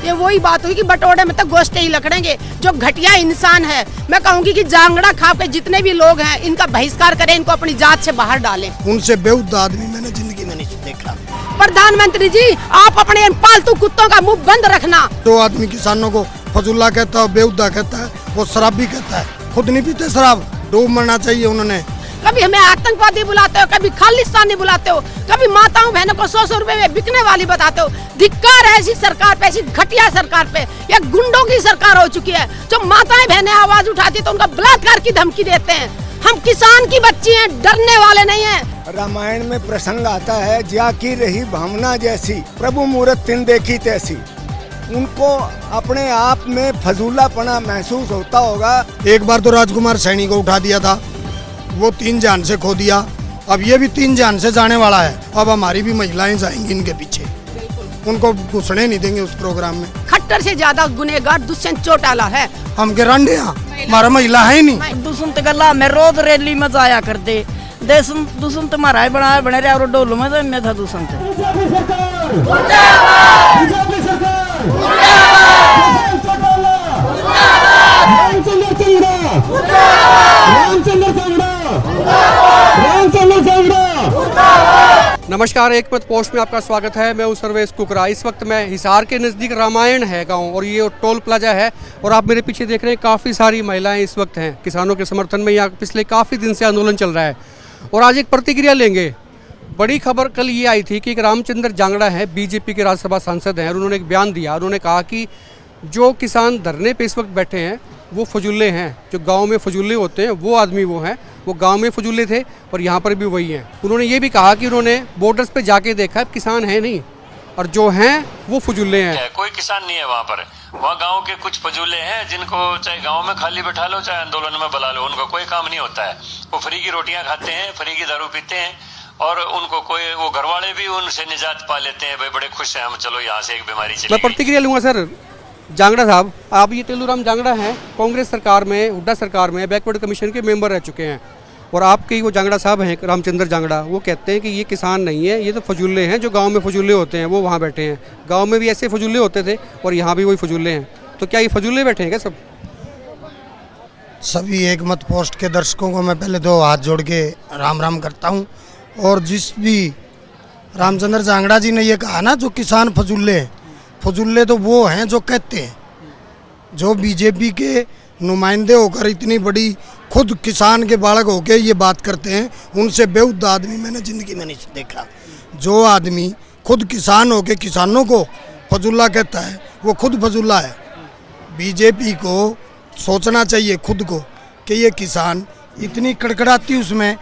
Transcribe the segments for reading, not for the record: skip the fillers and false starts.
ये वही बात हुई कि बटोड़े में तो गोश्ते ही लकड़ेंगे। जो घटिया इंसान है, मैं कहूँगी कि जांगड़ा खा के जितने भी लोग हैं इनका बहिष्कार करें, इनको अपनी जात से बाहर डालें। उनसे बेहुदा आदमी मैंने जिंदगी में नहीं देखा। प्रधानमंत्री जी, आप अपने पालतू कुत्तों का मुंह बंद रखना। जो आदमी किसानों को फजुल्ला कहता है, बेहुदा कहता है, वो शराब भी कहता है। खुद नहीं पीते शराब, डूब मरना चाहिए उन्होंने। कभी हमें आतंकवादी बुलाते हो, कभी खालिस्तानी बुलाते हो, कभी माताओं बहनों को 100 रुपए में बिकने वाली बताते हो। धिक्कार है ऐसी सरकार पे, ऐसी घटिया सरकार पे। ये गुंडों की सरकार हो चुकी है। जो माताएं बहनें आवाज उठाती तो उनका बलात्कार की धमकी देते हैं। हम किसान की बच्ची हैं, डरने वाले नहीं हैं। रामायण में प्रसंग आता है, ज्या की रही भावना जैसी, प्रभु मूरत तिन देखी तैसी। उनको अपने आप में फजूलापना महसूस होता होगा। एक बार तो राजकुमार सैनी को उठा दिया था, वो 3 जान से खो दिया। अब ये भी 3 जान से जाने वाला है। अब हमारी भी महिलाएं जाएंगी इनके पीछे, उनको घुसने नहीं देंगे उस प्रोग्राम में। खट्टर से ज्यादा गुनहगार दुष्यंत चौटाला है। हम के रंडे हमारा महिला है ही नहीं। दुष्यंत गला में रोज रैली में जाया करते। दुष्यंत तुम्हारा बनाया बने रहे और डोलू में तो मैं था दुष्यंत। नमस्कार, एक मत पोस्ट में आपका स्वागत है। मैं हूं सर्वेश कुकरा। इस वक्त मैं हिसार के नज़दीक रामायण है गांव और ये टोल प्लाजा है और आप मेरे पीछे देख रहे हैं काफ़ी सारी महिलाएं इस वक्त हैं। किसानों के समर्थन में यहाँ पिछले काफ़ी दिन से आंदोलन चल रहा है और आज एक प्रतिक्रिया लेंगे। बड़ी खबर कल ये आई थी कि एक रामचंद्र जांगड़ा है, बीजेपी के राज्यसभा सांसद हैं और उन्होंने एक बयान दिया। उन्होंने कहा कि जो किसान धरने पे इस वक्त बैठे हैं वो फजुल्ले हैं। जो गांव में फजुल्ले होते हैं वो आदमी वो हैं, वो गांव में फजुल्ले थे और यहाँ पर भी वही हैं। उन्होंने ये भी कहा कि उन्होंने बॉर्डर्स पे जाके देखा, किसान है नहीं और जो हैं वो फजुल्ले हैं। कोई किसान नहीं है वहाँ पर। वहाँ गांव के कुछ फजुल्ले हैं जिनको चाहे गांव में खाली बैठा लो चाहे आंदोलन में बुला लो, उनका कोई काम नहीं होता है। वो फ्री की रोटियाँ खाते हैं, फ्री की दारू पीते हैं और उनको कोई वो घर वाले भी उनसे निजात पा लेते हैं। भाई बड़े खुश हैं हम, चलो यहाँ से एक बीमारी चली। मैं प्रतिक्रिया लूँगा सर। जांगड़ा साहब, आप ये तेलूराम जांगड़ा हैं, कांग्रेस सरकार में, हुड्डा सरकार में बैकवर्ड कमीशन के मेंबर रह चुके हैं और आपके वो जांगड़ा साहब हैं रामचंद्र जांगड़ा, वो कहते हैं कि ये किसान नहीं है, ये तो फजुल्ले हैं। जो गांव में फजुल्ले होते हैं वो वहाँ बैठे हैं। गांव में भी ऐसे फजुल्ले होते थे और यहाँ भी वही फजुल्ले हैं। तो क्या ये फजुल्ले बैठे हैं क्या सब? सभी एक मत पोस्ट के दर्शकों को मैं पहले तो हाथ जोड़ के राम राम करता हूँ। और जिस भी रामचंद्र जांगड़ा जी ने ये कहा ना, जो किसान फजुल्ले हैं, फजुल्ले तो वो हैं जो कहते हैं, जो बीजेपी के नुमाइंदे होकर इतनी बड़ी खुद किसान के बालक होकर ये बात करते हैं, उनसे बेहुदा आदमी मैंने ज़िंदगी में नहीं देखा। जो आदमी खुद किसान होकर किसानों को फजुल्ला कहता है वो खुद फजुल्ला है। बीजेपी को सोचना चाहिए खुद को कि ये किसान इतनी कड़कड़ाती, उसमें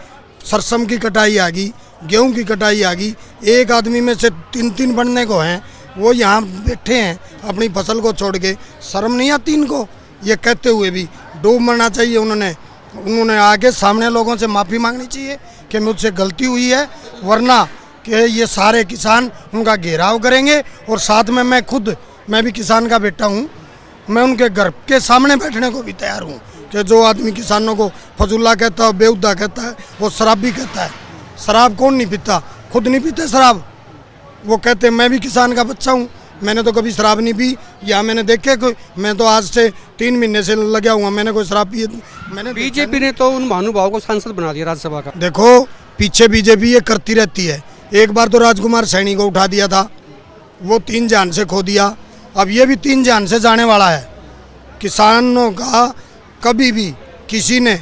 सरसों की कटाई आ गई, गेहूँ की कटाई आ गई, एक आदमी में से 3-3 बनने को हैं, वो यहाँ बैठे हैं अपनी फसल को छोड़ के। शर्म नहीं आती इनको? ये कहते हुए भी डूब मरना चाहिए। उन्होंने आगे सामने लोगों से माफ़ी मांगनी चाहिए कि मुझसे गलती हुई है, वरना कि ये सारे किसान उनका घेराव करेंगे। और साथ में मैं भी किसान का बेटा हूँ, मैं उनके घर के सामने बैठने को भी तैयार हूँ कि जो आदमी किसानों को फजुल्ला कहता है, बेहुदा कहता है, वो शराब भी कहता है। शराब कौन नहीं पीता? खुद नहीं पीते शराब। वो कहते हैं मैं भी किसान का बच्चा हूँ, मैंने तो कभी शराब नहीं पी। या मैंने देखे कोई, मैं तो आज से 3 महीने से लगा हुआ, मैंने कोई शराब पी मैंने? बीजेपी ने तो उन महानुभावों को सांसद बना दिया राज्यसभा का। देखो, पीछे बीजेपी ये करती रहती है। एक बार तो राजकुमार सैनी को उठा दिया था, वो 3 जान से खो दिया। अब ये भी 3 जान से जाने वाला है। किसानों का कभी भी किसी ने,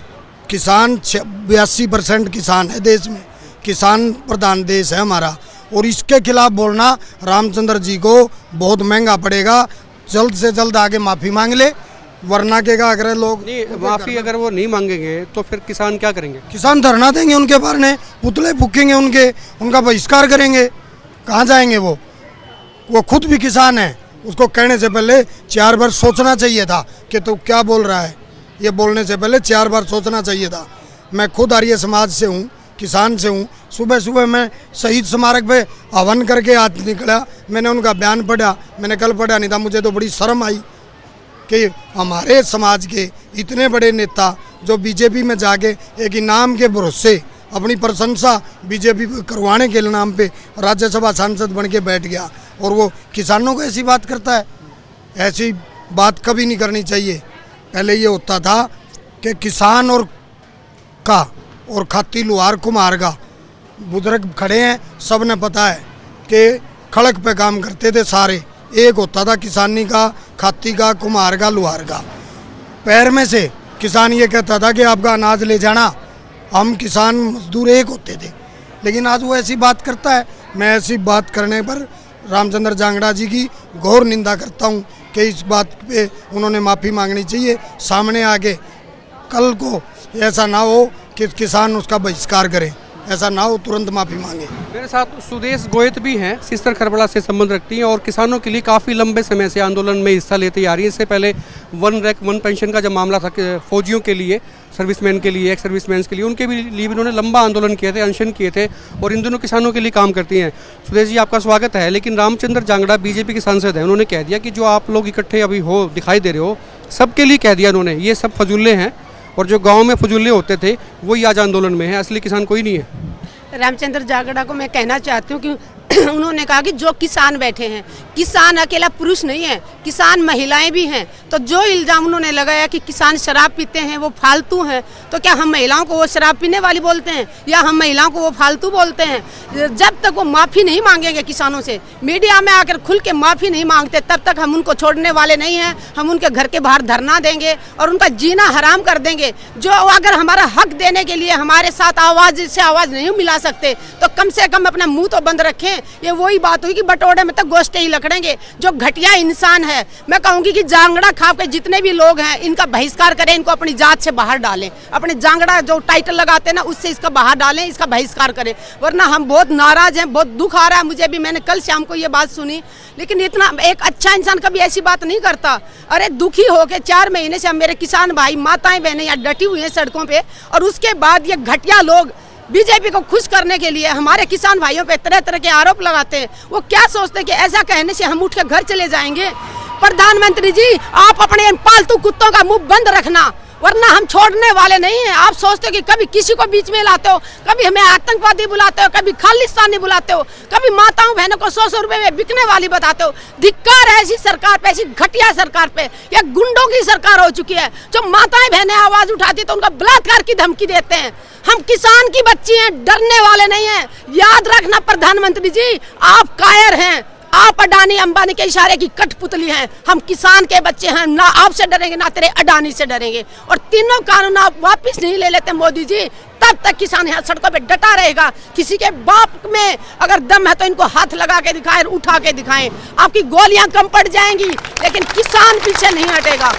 किसान 82% किसान है देश में, किसान प्रधान देश है हमारा, और इसके खिलाफ बोलना रामचंद्र जी को बहुत महंगा पड़ेगा। जल्द से जल्द आगे माफ़ी मांग ले, वरना के का अगर लोग नहीं, माफ़ी अगर वो नहीं मांगेंगे तो फिर किसान क्या करेंगे? किसान धरना देंगे उनके बारे, पुतले फूकेंगे उनका बहिष्कार करेंगे। कहाँ जाएंगे वो खुद भी किसान है। उसको कहने से पहले 4 बार सोचना चाहिए था कि तू क्या बोल रहा है। ये बोलने से पहले 4 बार सोचना चाहिए था। मैं खुद आर्य समाज से हूँ, किसान से हूँ। सुबह सुबह मैं शहीद स्मारक पे हवन करके आज निकला, मैंने उनका बयान पढ़ा। मैंने कल पढ़ा नहीं था, मुझे तो बड़ी शर्म आई कि हमारे समाज के इतने बड़े नेता जो बीजेपी में जाके एक इनाम के भरोसे अपनी प्रशंसा बीजेपी करवाने के नाम पे राज्यसभा सांसद बन के बैठ गया और वो किसानों को ऐसी बात करता है। ऐसी बात कभी नहीं करनी चाहिए। पहले ये होता था कि किसान और खाती लुहार कुम्हार का, बुजुर्ग खड़े हैं, सब ने पता है कि खड़क पे काम करते थे सारे। एक होता था किसानी का, खाती का, कुम्हार का, लुहार का। पैर में से किसान ये कहता था कि आपका अनाज ले जाना, हम किसान मजदूर एक होते थे। लेकिन आज वो ऐसी बात करता है। मैं ऐसी बात करने पर रामचंद्र जांगड़ा जी की घोर निंदा करता हूँ कि इस बात पे उन्होंने माफ़ी मांगनी चाहिए। सामने आके कल को ऐसा ना हो कि किसान उसका बहिष्कार करे, ऐसा ना हो, तुरंत माफ़ी मांगे। मेरे साथ सुदेश गोयत भी हैं, सिस्टर खरबड़ा से संबंध रखती हैं और किसानों के लिए काफ़ी लंबे समय से आंदोलन में हिस्सा लेती आ रही है। इससे पहले 1 रैंक 1 पेंशन का जब मामला था फौजियों के लिए, सर्विसमैन के लिए, एक्स सर्विसमैन के लिए, उनके भी लिए इन्होंने लंबा आंदोलन किए थे, अनशन किए थे और इन दोनों किसानों के लिए काम करती हैं। सुदेश जी, आपका स्वागत है। लेकिन रामचंद्र जांगड़ा बीजेपी के सांसद हैं, उन्होंने कह दिया कि जो आप लोग इकट्ठे अभी हो दिखाई दे रहे हो, सबके लिए कह दिया उन्होंने, ये सब फजूले हैं और जो गाँव में फजूले होते थे वही आज आंदोलन में है, असली किसान कोई नहीं है। रामचंद्र जांगड़ा को मैं कहना चाहती हूँ कि उन्होंने कहा कि जो किसान बैठे हैं, किसान अकेला पुरुष नहीं है, किसान महिलाएं भी हैं। तो जो इल्ज़ाम उन्होंने लगाया कि किसान शराब पीते हैं वो फालतू हैं, तो क्या हम महिलाओं को वो शराब पीने वाली बोलते हैं या हम महिलाओं को वो फालतू बोलते हैं? जब तक वो माफ़ी नहीं मांगेंगे किसानों से, मीडिया में आकर खुल के माफ़ी नहीं मांगते, तब तक हम उनको छोड़ने वाले नहीं हैं। हम उनके घर के बाहर धरना देंगे और उनका जीना हराम कर देंगे। जो अगर हमारा हक देने के लिए हमारे साथ आवाज़ से आवाज़ नहीं मिला सकते तो कम से कम अपना मुँह तो बंद रखें। ये वही बात हुई कि बटोरे में तक गोश्ते ही लकड़ेंगे। जो घटिया इंसान है, मैं कहूँगी कि जांगड़ा खाप के जितने भी लोग हैं इनका बहिष्कार करें, इनको अपनी जात से बाहर डालें, अपने जांगड़ा जो टाइटल लगाते हैं ना उससे इसका बाहर डालें, इसका बहिष्कार करें। वरना हम बहुत नाराज हैं, बहुत दुख आ रहा है मुझे भी। मैंने कल शाम को ये बात सुनी, लेकिन इतना एक अच्छा इंसान कभी ऐसी बात नहीं करता। अरे दुखी हो के 4 महीने से मेरे किसान भाई, माताएं, बहनें यहाँ डटी हुई हैं सड़कों पे, और उसके बाद ये घटिया लोग बीजेपी को खुश करने के लिए हमारे किसान भाइयों पे तरह तरह के आरोप लगाते हैं। वो क्या सोचते हैं कि ऐसा कहने से हम उठ के घर चले जाएंगे? प्रधानमंत्री जी, आप अपने पालतू कुत्तों का मुंह बंद रखना, वरना हम छोड़ने वाले नहीं हैं। आप सोचते हो कि कभी किसी को बीच में लाते हो, कभी हमें आतंकवादी बुलाते हो, कभी खालिस्तानी बुलाते हो, कभी माताओं बहनों को 100-100 रुपए में बिकने वाली बताते हो। धिक्कार है ऐसी सरकार पे, ऐसी घटिया सरकार पे। यह गुंडों की सरकार हो चुकी है। जो माताएं बहनें आवाज उठाती तो उनका बलात्कार की धमकी देते हैं। हम किसान की बच्ची हैं, डरने वाले नहीं हैं। याद रखना प्रधानमंत्री जी, आप कायर हैं, आप अडानी अंबानी के इशारे की कठपुतली हैं। हम किसान के बच्चे हैं, ना आपसे डरेंगे ना तेरे अडानी से डरेंगे। और तीनों कानून आप वापस नहीं ले लेते मोदी जी, तब तक किसान यहाँ सड़कों पे डटा रहेगा। किसी के बाप में अगर दम है तो इनको हाथ लगा के दिखाएं, उठा के दिखाएं। आपकी गोलियां कम पड़ जाएंगी, लेकिन किसान पीछे नहीं हटेगा।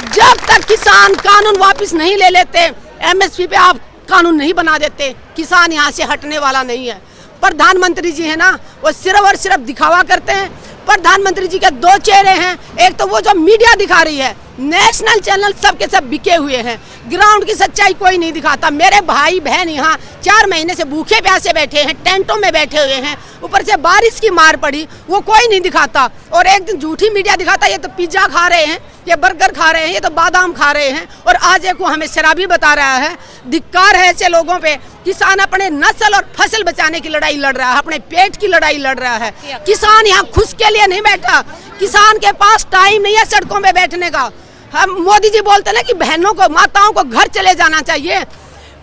जब तक किसान कानून वापस नहीं ले लेते, MSP पे आप कानून नहीं बना देते, किसान यहाँ से हटने वाला नहीं है। प्रधानमंत्री जी है ना, वो सिर्फ और सिर्फ दिखावा करते हैं। प्रधानमंत्री जी के 2 चेहरे हैं, एक तो वो जो मीडिया दिखा रही है, नेशनल चैनल सब के सब बिके हुए हैं, ग्राउंड की सच्चाई कोई नहीं दिखाता। मेरे भाई बहन यहाँ 4 महीने से भूखे प्यासे बैठे हैं, टेंटों में बैठे हुए हैं, ऊपर से बारिश की मार पड़ी, वो कोई नहीं दिखाता। और एक दिन झूठी मीडिया दिखाता, ये तो पिज्जा खा रहे हैं, ये बर्गर खा रहे हैं, ये तो बादाम खा रहे हैं, और आज एक वो हमें शराबी बता रहा है। धिक्कार है ऐसे लोगों पे। किसान अपने नस्ल और फसल बचाने की लड़ाई लड़ रहा है, अपने पेट की लड़ाई लड़ रहा है। किसान यहाँ खुश के लिए नहीं बैठा, किसान के पास टाइम नहीं है सड़कों में बैठने का। हम मोदी जी बोलते ना कि बहनों को, माताओं को घर चले जाना चाहिए।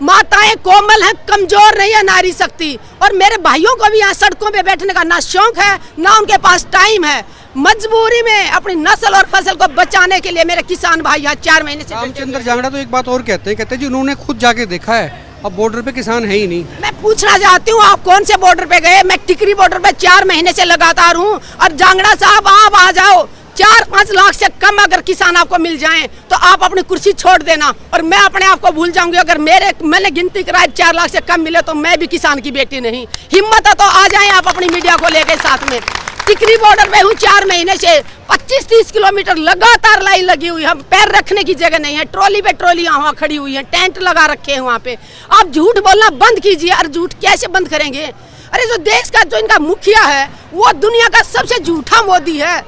माताएं कोमल हैं, कमजोर नहीं है नारी शक्ति। और मेरे भाइयों को भी यहाँ सड़कों पे बैठने का ना शौक है ना उनके पास टाइम है। मजबूरी में अपनी नस्ल और फसल को बचाने के लिए मेरे किसान भाई यहाँ 4 महीने से। रामचंद्र जांगड़ा तो एक बात और कहते हैं जी उन्होंने खुद जाके देखा है, अब बॉर्डर पे किसान है ही नहीं। मैं पूछना चाहती हूँ, आप कौन से बॉर्डर पे गए? मैं टिकरी बॉर्डर पे 4 महीने से लगातार हूँ। और जांगड़ा साहब, आप आ जाओ, 4-5 लाख से कम अगर किसान आपको मिल जाएं तो आप अपनी कुर्सी छोड़ देना और मैं अपने आप को भूल जाऊंगी। अगर मैंने गिनती कराई 4 लाख से कम मिले तो मैं भी किसान की बेटी नहीं। हिम्मत है तो आ जाएं आप अपनी मीडिया को लेकर साथ में। टिकरी बॉर्डर पे हूँ 4 महीने से, 25-30 किलोमीटर लगातार लाइन लगी हुई। हम पैर रखने की जगह नहीं है, ट्रॉली पे ट्रॉली वहाँ खड़ी हुई है, टेंट लगा रखे हैं वहाँ पे। आप झूठ बोलना बंद कीजिए। और झूठ कैसे बंद करेंगे? अरे जो देश का जो इनका मुखिया है वो दुनिया का सबसे झूठा मोदी है।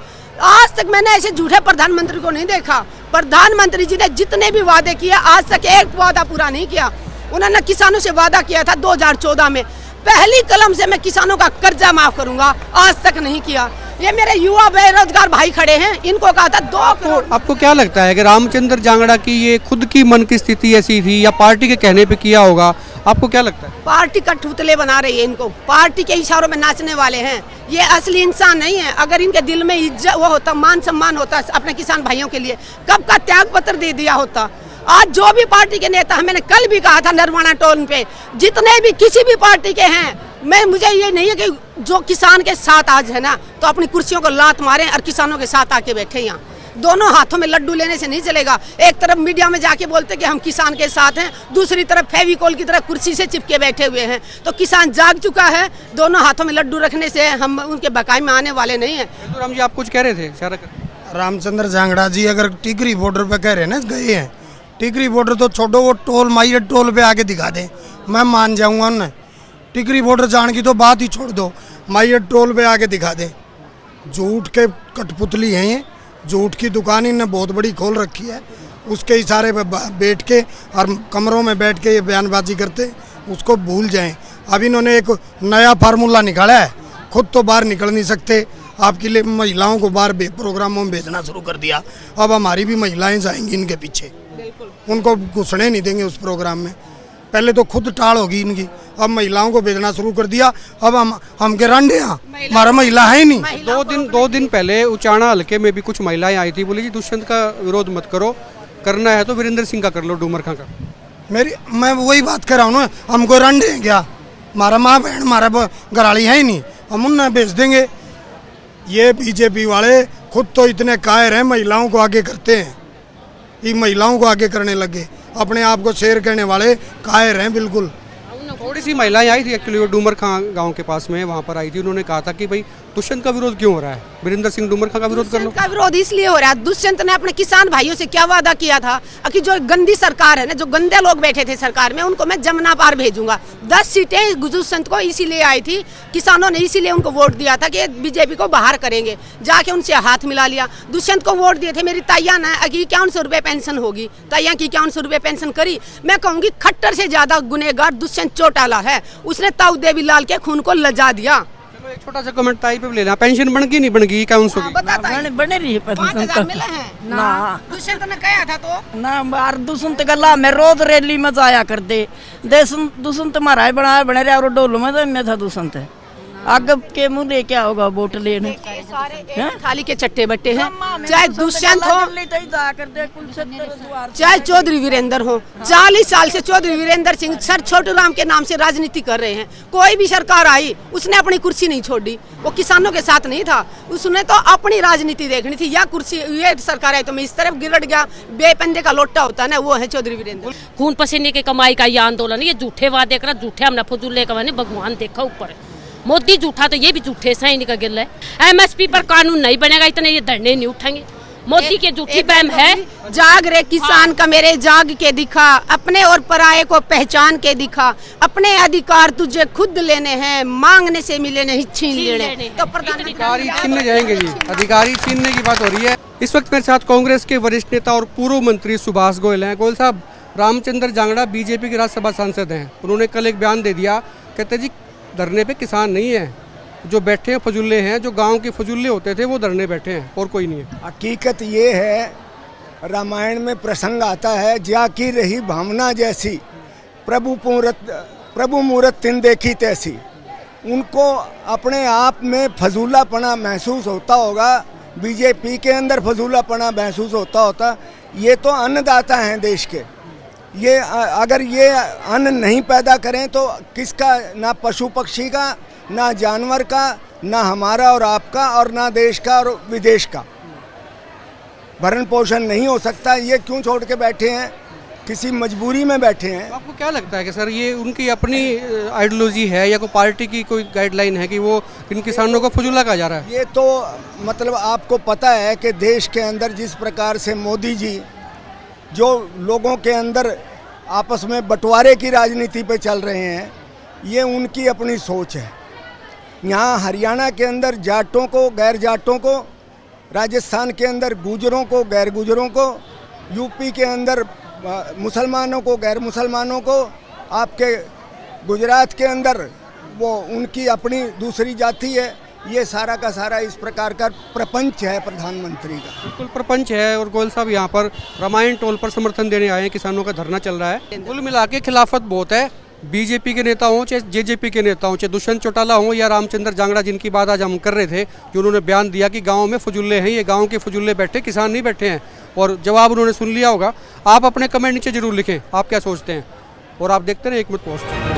आज तक मैंने ऐसे झूठे प्रधानमंत्री को नहीं देखा। प्रधानमंत्री जी ने जितने भी वादे किए आज तक एक वादा पूरा नहीं किया। उन्होंने किसानों से वादा किया था 2014 में, पहली कलम से मैं किसानों का कर्जा माफ करूंगा, आज तक नहीं किया। ये मेरे युवा बेरोजगार भाई खड़े हैं, इनको कहा था 2 करोड़। आपको क्या लगता है कि रामचंद्र जांगड़ा की ये खुद की मन की स्थिति ऐसी थी या पार्टी के कहने पे किया होगा? आपको क्या लगता है? पार्टी कठपुतले बना रही है इनको, पार्टी के इशारों में नाचने वाले हैं। ये असली इंसान नहीं है। अगर इनके दिल में इज्जत वो होता, मान सम्मान होता अपने किसान भाइयों के लिए, कब का त्याग पत्र दे दिया होता। आज जो भी पार्टी के नेता, मैंने कल भी कहा था नरवाना टोल पे, जितने भी किसी भी पार्टी के हैं, मुझे ये नहीं है कि जो किसान के साथ आज है ना तो अपनी कुर्सियों को लात मारें और किसानों के साथ आके बैठे यहाँ। दोनों हाथों में लड्डू लेने से नहीं चलेगा। एक तरफ मीडिया में जाके बोलते कि हम किसान के साथ हैं, दूसरी तरफ फेविकोल की तरह कुर्सी से चिपके बैठे हुए हैं। तो किसान जाग चुका है, दोनों हाथों में लड्डू रखने से हम उनके बकाई में आने वाले नहीं है। तो राम जी आप कुछ कह रहे थे इशारा कर। रामचंद्र जांगड़ा जी अगर टिकरी बॉर्डर पे कह रहे हैं ना गए हैं, टिकरी बॉर्डर तो छोड़ो, वो टोल माइयर टोल पे आके दिखा दें, मैं मान जाऊंगा उन्हें। टिकरी बॉर्डर जाने की तो बात ही छोड़ दो, माइयर टोल पे आके दिखा दें। झूठ के कठपुतली हैं ये, झूठ की दुकान इन्हें बहुत बड़ी खोल रखी है, उसके इशारे पे बैठ के और कमरों में बैठ के ये बयानबाजी करते, उसको भूल जाएं। अब इन्होंने एक नया फार्मूला निकाला है, खुद तो बाहर निकल नहीं सकते, आपके लिए महिलाओं को बाहर प्रोग्रामों में भेजना शुरू कर दिया। अब हमारी भी महिलाएं जाएंगी इनके पीछे, उनको घुसने नहीं देंगे उस प्रोग्राम में। पहले तो खुद टाल होगी इनकी, अब महिलाओं को भेजना शुरू कर दिया। अब हम के रंडे हैं, हमारा महिला है ही नहीं। 2 दिन पहले उचाना हल्के में भी कुछ महिलाएं आई थी, बोली जी दुष्यंत का विरोध मत करो, करना है तो वीरेंद्र सिंह का कर लो, डूमरखा का। मैं वही बात कर रहा हूँ ना, हमको रंडे हैं क्या? हमारा माँ बहन हमारा घराली है ही नहीं, हम उन्हें भेज देंगे। ये बीजेपी वाले खुद तो इतने कायर हैं, महिलाओं को आगे करते हैं, ये महिलाओं को आगे करने लगे, अपने आप को शेर कहने वाले कायर हैं बिल्कुल। थोड़ी सी महिलाएं आई थी एक्चुअली, वो डूमरखा गांव के पास में, वहाँ पर आई थी। उन्होंने कहा था कि भाई दुष्यंत का विरोध क्यों हो रहा है, वीरेंद्र सिंह डूमरखा का विरोध कर लो। का विरोध इसलिए हो रहा है, दुष्यंत ने अपने किसान भाइयों से क्या वादा किया था कि जो गंदी सरकार है ना, जो गंदे लोग बैठे थे सरकार में, उनको मैं जमुना पार भेजूंगा। 10 सीटें दुष्यंत को इसीलिए आई थी, किसानों ने इसीलिए उनको वोट दिया था कि बीजेपी को बाहर करेंगे। जाके उनसे हाथ मिला लिया, दुष्यंत को वोट दिए थे। मेरी तैया ने 5100 रुपये पेंशन होगी, तैया की 5100 रुपये पेंशन करी। मैं कहूँगी खट्टर से ज्यादा गुनेगार दुष्यंत चौटाला है, उसने ताऊ देवी लाल के खून को लजा दिया। चलो एक छोटा सा कमेंट ताई पे लेना, पेंशन बन गई नहीं बन गई, क्या उनसे बने रही है 5000 मिले हैं ना। दुष्यंत ने कहा था तो ना बार दुष्यंत गला में रोज रैली में जाया कर दे। दुष्यंत हमारा बनाया बने रहा और डोलू में तो मैं था दुष्यंत है। आग के मुंह ले क्या होगा वोट लेने, सारे थाली के चट्टे बट्टे हैं। चाहे दुष्यंत हो, चाहे चौधरी वीरेंद्र हो, 40 साल से चौधरी वीरेंद्र सिंह सर छोटू राम के नाम से राजनीति कर रहे हैं। कोई भी सरकार आई उसने अपनी कुर्सी नहीं छोड़ी, वो किसानों के साथ नहीं था, उसने तो अपनी राजनीति देखनी थी। या कुर्सी ये सरकार आई तो मैं इस तरफ गिरट गया, बेपंजे का लोटा होता है ना, वो है चौधरी वीरेंद्र। खून पसीने की कमाई का ये आंदोलन, ये झूठे वादे करा, झूठे हमने फजूले कमाने, भगवान देखा ऊपर। मोदी झूठा तो ये भी झूठे सैनिक का गिल है। एमएसपी पर कानून नहीं बनेगा, इतने ये धरने नहीं उठेंगे। मोदी के झूठी बहम है। जाग रे किसान का मेरे जाग के दिखा, अपने और पराये को पहचान के दिखा, अपने अधिकार तुझे खुद लेने हैं, मांगने से मिले नहीं छीन लेने। तो अधिकारी छीनने जाएंगे जी, अधिकारी छीनने की बात हो रही है। इस वक्त मेरे साथ कांग्रेस के वरिष्ठ नेता और पूर्व मंत्री सुभाष गोयल हैं। गोयल साहब, रामचंद्र जांगड़ा बीजेपी के राज्यसभा सांसद हैं, उन्होंने कल एक बयान दे दिया, कहते जी धरने पे किसान नहीं है, जो बैठे हैं फजुल्ले हैं, जो गांव के फजुल्ले होते थे वो धरने बैठे हैं, और कोई नहीं है। हकीकत ये है, रामायण में प्रसंग आता है, ज्या की रही भावना जैसी, प्रभु मूरत तिन देखी तैसी। उनको अपने आप में फजूलापना महसूस होता होगा, बीजेपी के अंदर फजूलापना महसूस होता। ये तो अन्नदाता हैं देश के, ये अगर ये अन्न नहीं पैदा करें तो किसका, ना पशु पक्षी का, ना जानवर का, ना हमारा और आपका, और ना देश का और विदेश का भरण पोषण नहीं हो सकता। ये क्यों छोड़ के बैठे हैं, किसी मजबूरी में बैठे हैं। आपको क्या लगता है कि सर ये उनकी अपनी आइडियोलॉजी है या कोई पार्टी की कोई गाइडलाइन है कि वो इन किसानों को फजूला कहा जा रहा है? ये तो मतलब आपको पता है कि देश के अंदर जिस प्रकार से मोदी जी जो लोगों के अंदर आपस में बंटवारे की राजनीति पे चल रहे हैं, ये उनकी अपनी सोच है। यहाँ हरियाणा के अंदर जाटों को, गैर जाटों को, राजस्थान के अंदर गुजरों को, गैर गुजरों को, यूपी के अंदर मुसलमानों को, गैर मुसलमानों को, आपके गुजरात के अंदर वो उनकी अपनी दूसरी जाति है, ये सारा का सारा इस प्रकार का प्रपंच है प्रधानमंत्री का। बिल्कुल प्रपंच है। और गोयल साहब यहाँ पर रामायण टोल पर समर्थन देने आए हैं, किसानों का धरना चल रहा है। कुल मिला के खिलाफत बहुत है, बीजेपी के नेता हों चाहे जेजेपी के नेता हों, चाहे दुष्यंत चौटाला हों या रामचंद्र जांगड़ा, जिनकी बात आज हम कर रहे थे, जो उन्होंने बयान दिया कि गाँव में फजुल्ले हैं, ये गाँव के फजुल्ले बैठे, किसान नहीं बैठे हैं। और जवाब उन्होंने सुन लिया होगा। आप अपने कमेंट नीचे जरूर लिखें, आप क्या सोचते हैं। और आप देखते रहे एक मिनट पोस्ट।